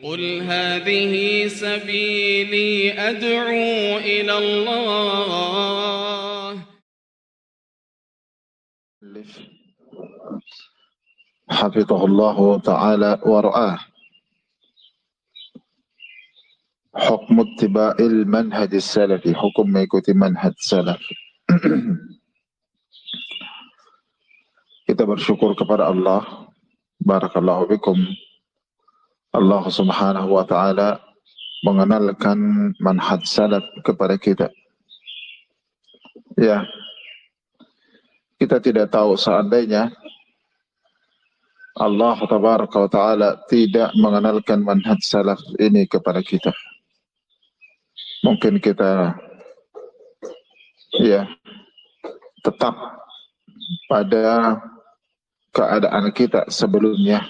قل هذه سبيلي أدعو إلى الله. حفظه الله تعالى ورعاه. Hukum ittiba'il manhaj salafi, hukum mengikuti manhaj salaf. Kita bersyukur kepada Allah, barakallahu bikum. Allah subhanahu wa ta'ala mengenalkan manhaj salaf kepada kita. Ya, kita tidak tahu seandainya Allah tabaraka wa ta'ala tidak mengenalkan manhaj salaf ini kepada kita. Mungkin kita ya tetap pada keadaan kita sebelumnya.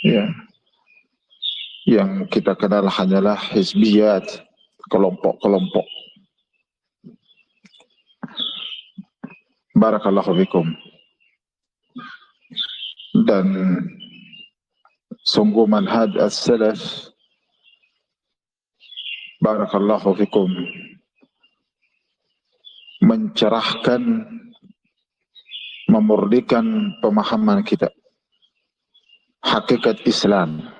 Ya, yang kita kenal hanyalah hizbiyat, kelompok-kelompok. Barakallahu fikum. Dan sungguh manhaj as-salaf, barakallahu fikum, mencerahkan, memurnikan pemahaman kita. Hakikat Islam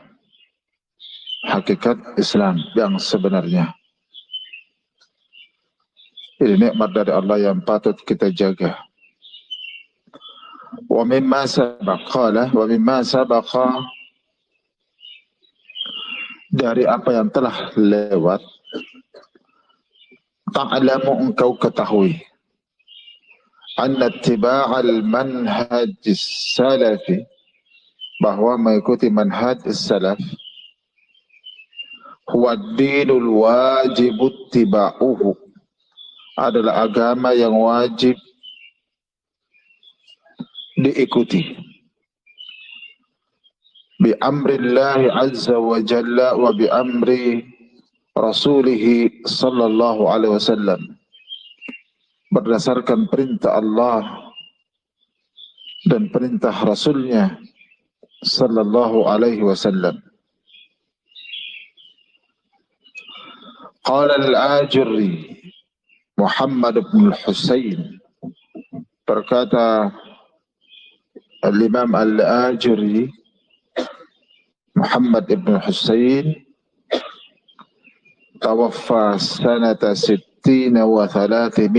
yang sebenarnya. Ini nikmat dari Allah yang patut kita jaga. Wa mimma sabaqa, dari apa yang telah lewat, ta'lamu, engkau ketahui, anna ittiba'al manhaj salafi, bahwa mengikuti manhaj salaf, huwa dinul wajib ittiba'uhu, adalah agama yang wajib diikuti. Bi amrillahi azza wa jalla wa bi amri rasulihi sallallahu alaihi wasallam, berdasarkan perintah Allah dan perintah Rasulnya sallallahu alaihi wasallam. Qala al-Ajurri, Muhammad bin Husain, berkata Al-Imam Al-Ajurri, Muhammad ibn Husain, tawaffa sanata 60 wa 300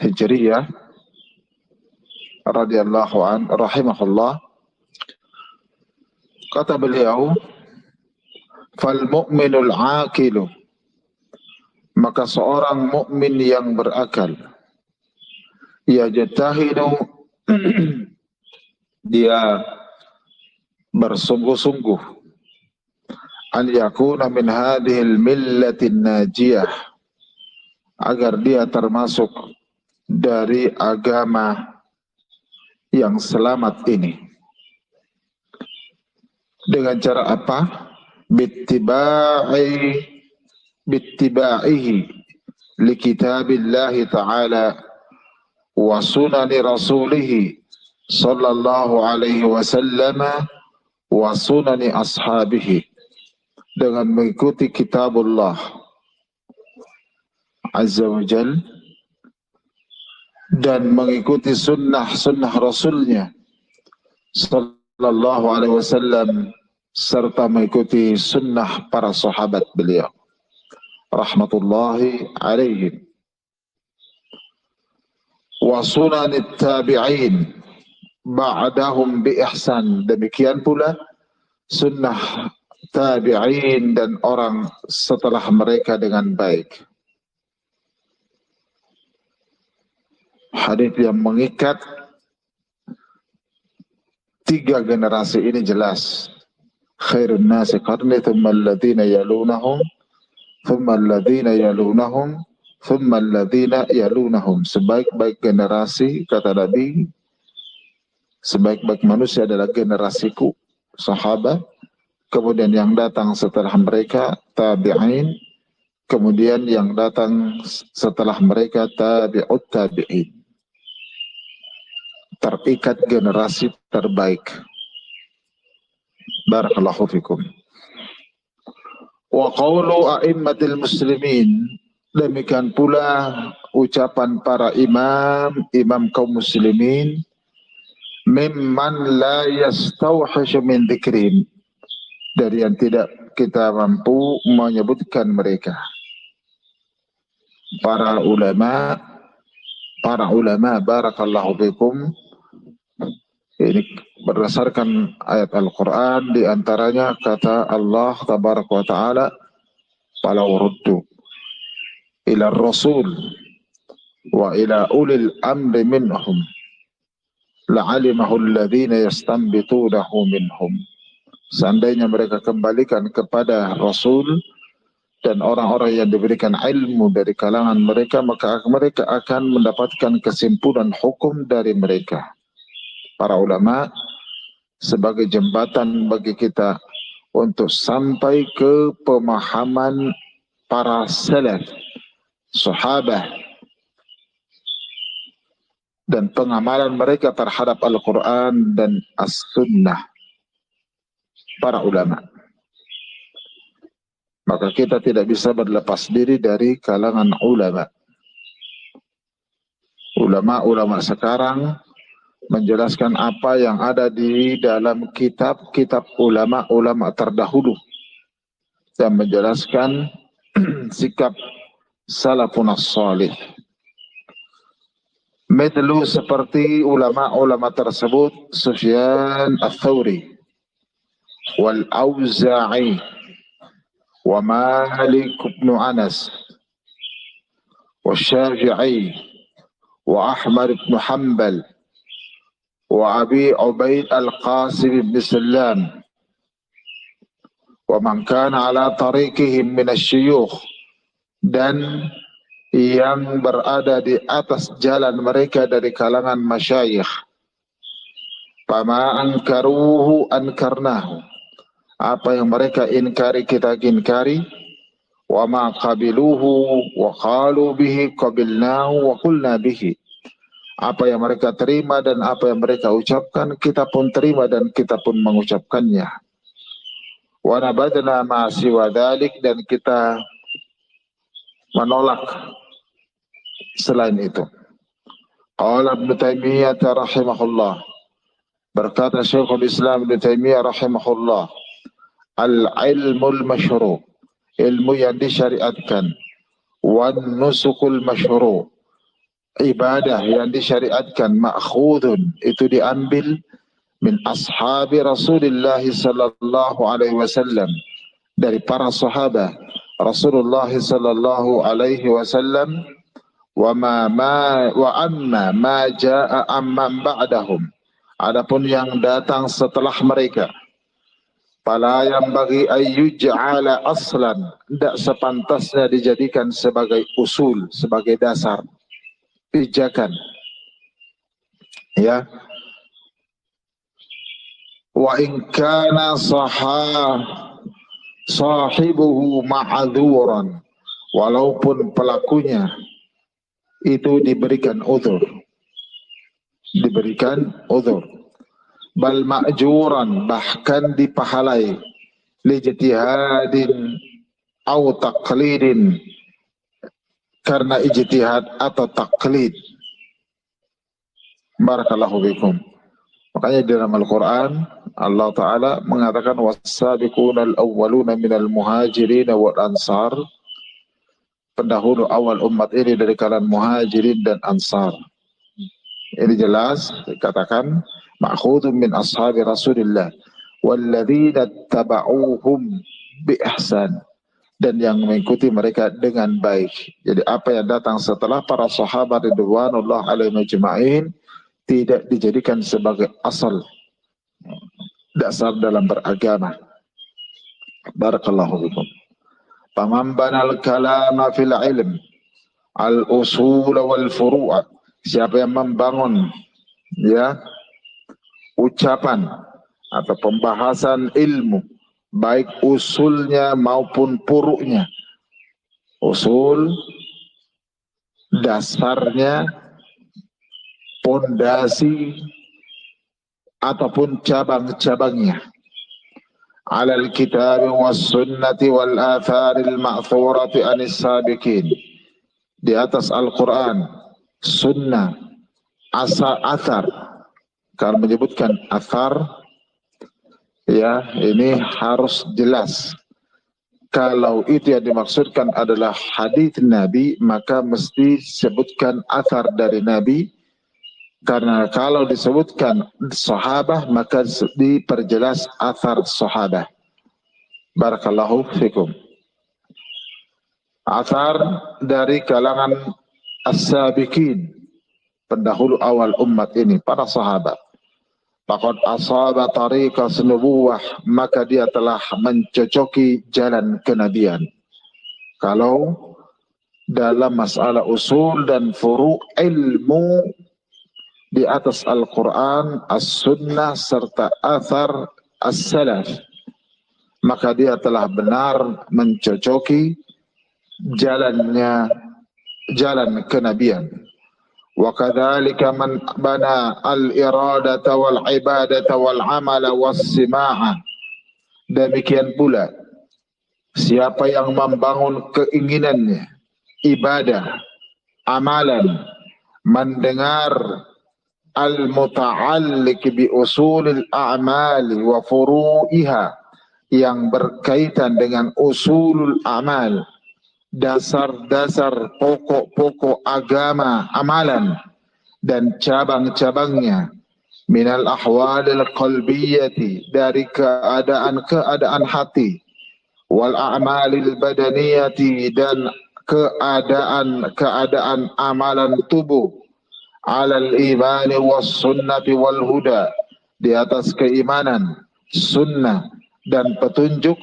Hijriyah, radhiyallahu an, rahimahullah. Kata beliau, fal mu'minul aqilu, maka seorang mukmin yang berakal, yajtahidu, dia bersungguh-sungguh, an yakuna min hadhil millatin najiyah, agar dia termasuk dari agama yang selamat ini. Dengan cara apa? Bittiba'ihi li kitabillahi ta'ala wa sunani rasulihi sallallahu alaihi wasallam wa sunani ashabihi, dengan mengikuti kitabullah azza wa jal dan mengikuti sunnah Rasulnya sallallahu alaihi wasallam, serta mengikuti sunnah para sahabat beliau rahmatullahi alaihim, wa sunanit tabi'in ba'dahum bi ihsan, demikian pula sunnah tabi'in dan orang setelah mereka dengan baik. Hadis yang mengikat 3 generasi ini jelas. Khairun nasi qarni, thumma alladhina yalunahum, thumma alladhina yalunahum, thumma alladhina yalunahum. Sebaik-baik generasi, kata Nabi, sebaik-baik manusia adalah generasiku, sahabat, kemudian yang datang setelah mereka tabi'in, kemudian yang datang setelah mereka tabi'ut tabi'in. Terikat generasi terbaik. Barakallahu fikum. Wa qawlu a'immatil muslimin, demikian pula ucapan para imam kaum muslimin, mimman la yastawhishu min dzikrin, dari yang tidak kita mampu menyebutkan mereka. Para ulama barakallahu fikum, ini berdasarkan ayat Al-Quran, di antaranya kata Allah tabaraka wa ta'ala, "Falau ruddu ila rasul wa ila ulil amri minhum la'alimahu alladhina yastanbitunahu minhum." Seandainya mereka kembalikan kepada Rasul dan orang-orang yang diberikan ilmu dari kalangan mereka, maka mereka akan mendapatkan kesimpulan hukum dari mereka. Para ulama sebagai jembatan bagi kita untuk sampai ke pemahaman para salaf, sahabat, dan pengamalan mereka terhadap Al-Quran dan As-Sunnah. Para ulama, maka kita tidak bisa berlepas diri dari kalangan ulama. Ulama sekarang menjelaskan apa yang ada di dalam kitab-kitab ulama terdahulu dan menjelaskan sikap salafun as-salih. Mithlu, seperti ulama tersebut, Sufyan ats-Tsauri wal Auza'i wa Malik bin Anas wa Syafi'i wa Ahmad bin Hanbal wa Abi Ubaid al-Qasim bin Sallam wa man kana ala tariqihim min asy-syuyukh, dan yang berada di atas jalan mereka dari kalangan masyayikh. Fama ankaruhu ankarnahu, apa yang mereka inkari kita inkari. Wa ma qabiluhu wa qalu bihi qabilnahu wa qulna bihi, apa yang mereka terima dan apa yang mereka ucapkan kita pun terima dan kita pun mengucapkannya. Wa nabadna ma siwa dzalik, dan kita menolak selain itu. Qala Ibnu Taimiyah rahimahullah, berkata Syekhul Islam Ibnu Taimiyah rahimahullah, al-ilmul masyru', ilmu yang disyariatkan, wan nusukul masyru', ibadah yang disyariatkan, ma'khudun, itu diambil min ashabi Rasulullah sallallahu alaihi wasallam, dari para sahabat Rasulullah sallallahu alaihi wasallam. Wa amma ma jaa amman ba'dahum, adapun yang datang setelah mereka, fala yang bagi ayyuj'ala aslan, tidak sepantasnya dijadikan sebagai usul, sebagai dasar pijakan, ya. Wa in kana sahibuhu ma'dzuran, walaupun pelakunya itu diberikan uzur, bal ma'juran, bahkan dipahalai, lijtihadin au taqlidin, karena ijtihad atau taklid. Barakallahu bikum. Makanya di dalam Al-Quran Allah Ta'ala mengatakan was-sabiqunal awwaluna minal muhajirin wal ansar, pendahulu awal umat ini dari kalangan muhajirin dan ansar. Ini jelas dikatakan ma'khudun min ashabi Rasulillah walladzina taba'uhum bi ihsan, dan yang mengikuti mereka dengan baik. Jadi apa yang datang setelah para sahabat ridwanullah alaihim ajma'in tidak dijadikan sebagai asal, dasar dalam beragama. Barakallahu fikum. Faman banal kalama fil ilm al usul wal furu'a, siapa yang membangun, ya, ucapan atau pembahasan ilmu, baik usulnya maupun furu'nya, usul dasarnya, pondasi ataupun cabang-cabangnya, ala al-kitab was sunnati wal atharil ma'thurati anis sabiqin, di atas Al-Quran, sunnah, athar. Kalau menyebutkan athar, ya ini harus jelas. Kalau itu yang dimaksudkan adalah hadis Nabi, maka mesti sebutkan athar dari Nabi. Karena kalau disebutkan sahabah, maka diperjelas athar sahabah. Barakallahu fikum. Athar dari kalangan as-sabiqin, pendahulu awal umat ini, para sahabat. Faqad asaba tariqas nubuwah, maka dia telah mencocoki jalan kenabian. Kalau dalam masalah usul dan furu' ilmu di atas Al-Quran, As-Sunnah, serta athar As-Salaf, maka dia telah benar mencocoki jalan kenabian. Wa kadzalika man bana al-iradata wal ibadata wal amala was sima'a, demikian pula siapa yang membangun keinginannya, ibadah, amalan, mendengar, al-muta'alliq bi usulil a'mali wa furu'iha, yang berkaitan dengan usulul amal, dasar-dasar pokok-pokok agama, amalan, dan cabang-cabangnya, minal ahwalil qalbiyati, dari keadaan hati, wal a'malil badaniyati, dan keadaan amalan tubuh, alal imani was sunnati wal huda, di atas keimanan, sunnah, dan petunjuk,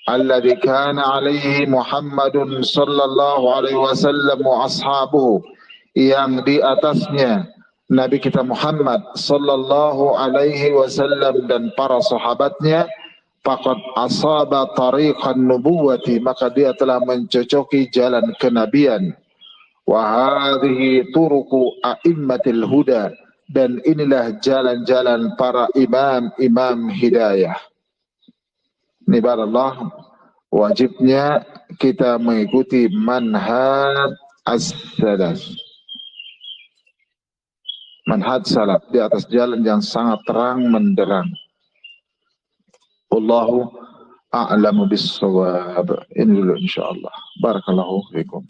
alladzi kana alaihi Muhammadun sallallahu alaihi wasallam wa ashabuhu, yang di atasnya Nabi kita Muhammad sallallahu alaihi wasallam dan para sahabatnya. Faqad asaba tariqan nubuwati, maka dia telah mencocoki jalan kenabian. Wa hadhihi turuqu a'immatil huda, dan inilah jalan-jalan para imam-imam hidayah. Ini Allah, wajibnya kita mengikuti manhaj as-salaf, manhaj salaf, di atas jalan yang sangat terang menderang. Wallahu a'lamu bis-shawab. Ini dulu insyaallah. Barakallahu fikum.